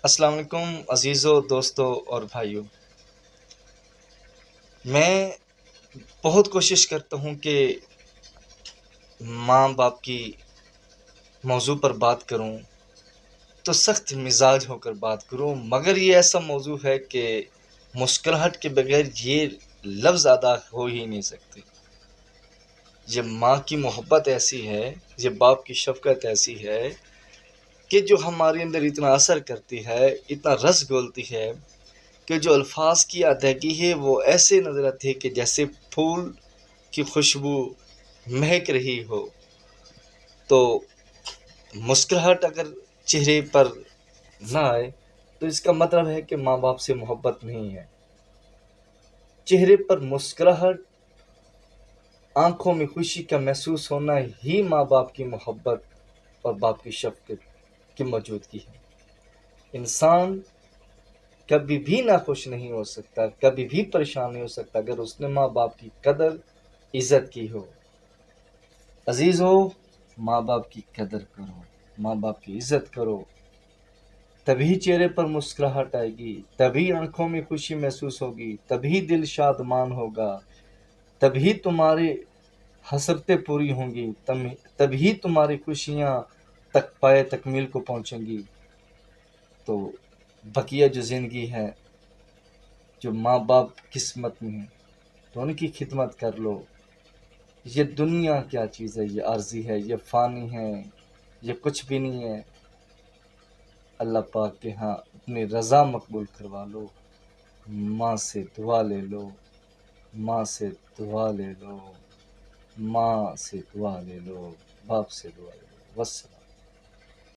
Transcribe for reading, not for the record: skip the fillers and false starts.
السلام علیکم عزیزو دوستو اور بھائیو، میں بہت کوشش کرتا ہوں کہ ماں باپ کی موضوع پر بات کروں تو سخت مزاج ہو کر بات کروں، مگر یہ ایسا موضوع ہے کہ مسکراہٹ کے بغیر یہ لفظ ادا ہو ہی نہیں سکتے۔ یہ ماں کی محبت ایسی ہے، یہ باپ کی شفقت ایسی ہے کہ جو ہمارے اندر اتنا اثر کرتی ہے، اتنا رس گھولتی ہے کہ جو الفاظ کی ادائیگی ہے وہ ایسے نظر آتی ہے کہ جیسے پھول کی خوشبو مہک رہی ہو۔ تو مسکراہٹ اگر چہرے پر نہ آئے تو اس کا مطلب ہے کہ ماں باپ سے محبت نہیں ہے۔ چہرے پر مسکراہٹ، آنکھوں میں خوشی کا محسوس ہونا ہی ماں باپ کی محبت اور باپ کی شفقت کی موجودگی ہے۔ انسان کبھی بھی ناخوش نہیں ہو سکتا، کبھی بھی پریشان نہیں ہو سکتا اگر اس نے ماں باپ کی قدر عزت کی ہو۔ عزیز ہو، ماں باپ کی قدر کرو، ماں باپ کی عزت کرو، تبھی چہرے پر مسکراہٹ آئے گی، تبھی آنکھوں میں خوشی محسوس ہوگی، تبھی دل شادمان ہوگا، تبھی تمہاری حسرتیں پوری ہوں گی، تبھی تمہاری خوشیاں تک پائے تکمیل کو پہنچیں گی۔ تو بقیہ جو زندگی ہے، جو ماں باپ قسمت میں ہیں تو ان کی خدمت کر لو۔ یہ دنیا کیا چیز ہے، یہ عارضی ہے، یہ فانی ہے، یہ کچھ بھی نہیں ہے۔ اللہ پاک کے ہاں اپنی رضا مقبول کروا لو، ماں سے دعا لے لو، ماں سے دعا لے لو، ماں سے دعا لے لو، باپ سے دعا لے لو۔ بس